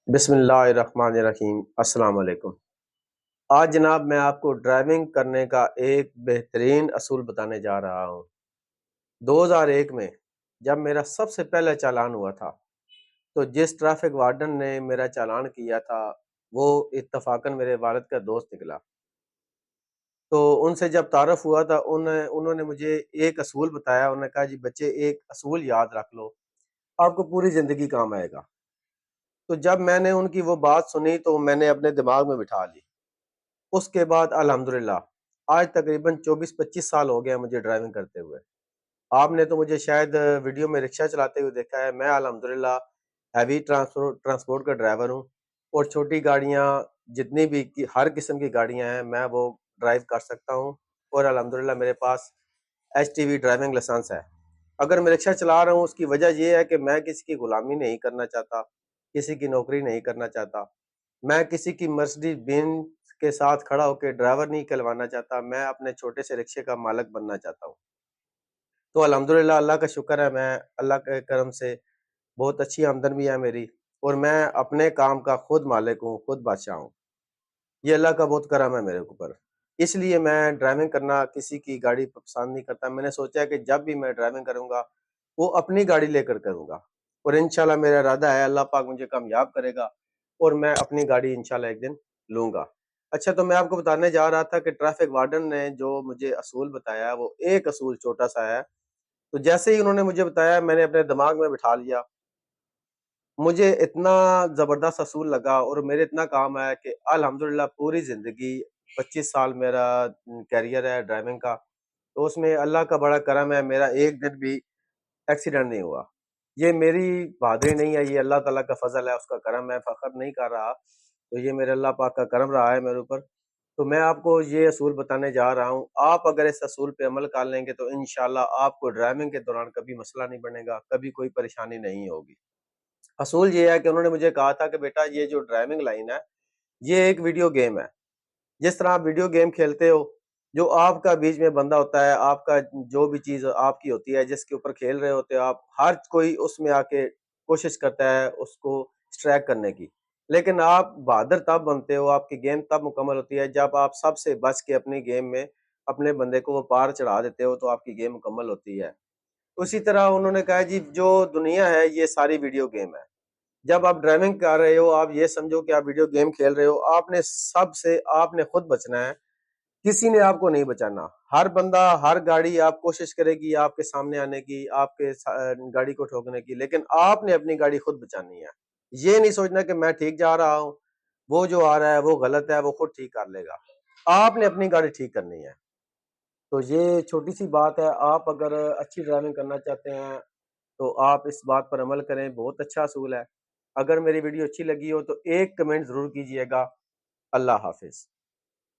بسم اللہ الرحمن الرحیم۔ السلام علیکم۔ آج جناب میں آپ کو ڈرائیونگ کرنے کا ایک بہترین اصول بتانے جا رہا ہوں۔ 2001 میں جب میرا سب سے پہلا چالان ہوا تھا تو جس ٹریفک وارڈن نے میرا چالان کیا تھا وہ اتفاقاً میرے والد کا دوست نکلا۔ تو ان سے جب تعارف ہوا تھا انہوں نے مجھے ایک اصول بتایا۔ انہوں نے کہا جی بچے ایک اصول یاد رکھ لو، آپ کو پوری زندگی کام آئے گا۔ تو جب میں نے ان کی وہ بات سنی تو میں نے اپنے دماغ میں بٹھا لی۔ اس کے بعد الحمدللہ آج تقریباً 24-25 سال ہو گیا مجھے ڈرائیونگ کرتے ہوئے۔ آپ نے تو مجھے شاید ویڈیو میں رکشہ چلاتے ہوئے دیکھا ہے۔ میں الحمدللہ ہیوی ٹرانسپورٹ کا ڈرائیور ہوں، اور چھوٹی گاڑیاں جتنی بھی ہر قسم کی گاڑیاں ہیں میں وہ ڈرائیو کر سکتا ہوں، اور الحمدللہ میرے پاس HTV ڈرائیونگ لائسنس ہے۔ اگر میں رکشہ چلا رہا ہوں اس کی وجہ یہ ہے کہ میں کسی کی غلامی نہیں کرنا چاہتا، کسی کی نوکری نہیں کرنا چاہتا، میں کسی کی مرسڈیز بینز کے ساتھ کھڑا ہو کے ڈرائیور نہیں کہلوانا چاہتا، میں اپنے چھوٹے سے رکشے کا مالک بننا چاہتا ہوں۔ تو الحمدللہ اللہ کا شکر ہے، میں اللہ کے کرم سے بہت اچھی آمدن بھی ہے میری، اور میں اپنے کام کا خود مالک ہوں، خود بادشاہ ہوں۔ یہ اللہ کا بہت کرم ہے میرے اوپر۔ اس لیے میں ڈرائیونگ کرنا کسی کی گاڑی پسند نہیں کرتا۔ میں نے سوچا کہ جب بھی میں ڈرائیونگ کروں گا وہ اپنی گاڑی لے کر کروں گا، اور انشاءاللہ میرا ارادہ ہے اللہ پاک مجھے کامیاب کرے گا اور میں اپنی گاڑی انشاءاللہ ایک دن لوں گا۔ اچھا، تو میں آپ کو بتانے جا رہا تھا کہ ٹریفک وارڈن نے جو مجھے اصول بتایا وہ ایک اصول چھوٹا سا ہے۔ تو جیسے ہی انہوں نے مجھے بتایا میں نے اپنے دماغ میں بٹھا لیا۔ مجھے اتنا زبردست اصول لگا اور میرے اتنا کام آیا کہ الحمدللہ پوری زندگی 25 سال میرا کیریئر ہے ڈرائیونگ کا، تو اس میں اللہ کا بڑا کرم ہے، میرا ایک دن بھی ایکسیڈنٹ نہیں ہوا۔ یہ میری بہادری نہیں ہے، یہ اللہ تعالیٰ کا فضل ہے، اس کا کرم ہے، فخر نہیں کر رہا۔ تو یہ میرے اللہ پاک کا کرم رہا ہے میرے اوپر۔ تو میں آپ کو یہ اصول بتانے جا رہا ہوں، آپ اگر اس اصول پہ عمل کر لیں گے تو انشاءاللہ آپ کو ڈرائیونگ کے دوران کبھی مسئلہ نہیں بنے گا، کبھی کوئی پریشانی نہیں ہوگی۔ اصول یہ ہے کہ انہوں نے مجھے کہا تھا کہ بیٹا یہ جو ڈرائیونگ لائن ہے یہ ایک ویڈیو گیم ہے۔ جس طرح آپ ویڈیو گیم کھیلتے ہو، جو آپ کا بیچ میں بندہ ہوتا ہے، آپ کا جو بھی چیز آپ کی ہوتی ہے جس کے اوپر کھیل رہے ہوتے ہو آپ، ہر کوئی اس میں آ کے کوشش کرتا ہے اس کو اسٹریک کرنے کی، لیکن آپ بہادر تب بنتے ہو، آپ کی گیم تب مکمل ہوتی ہے جب آپ سب سے بچ کے اپنی گیم میں اپنے بندے کو وہ پار چڑھا دیتے ہو، تو آپ کی گیم مکمل ہوتی ہے۔ اسی طرح انہوں نے کہا جی جو دنیا ہے یہ ساری ویڈیو گیم ہے۔ جب آپ ڈرائیونگ کر رہے ہو آپ یہ سمجھو کہ آپ ویڈیو گیم کھیل رہے ہو، آپ نے خود بچنا ہے، کسی نے آپ کو نہیں بچانا۔ ہر بندہ، ہر گاڑی آپ کوشش کرے گی آپ کے سامنے آنے کی، آپ کے گاڑی کو ٹھوکنے کی، لیکن آپ نے اپنی گاڑی خود بچانی ہے۔ یہ نہیں سوچنا کہ میں ٹھیک جا رہا ہوں، وہ جو آ رہا ہے وہ غلط ہے، وہ خود ٹھیک کر لے گا۔ آپ نے اپنی گاڑی ٹھیک کرنی ہے۔ تو یہ چھوٹی سی بات ہے، آپ اگر اچھی ڈرائیونگ کرنا چاہتے ہیں تو آپ اس بات پر عمل کریں، بہت اچھا اصول ہے۔ اگر میری ویڈیو اچھی لگی ہو تو ایک کمنٹ ضرور کیجئے گا۔ اللہ حافظ۔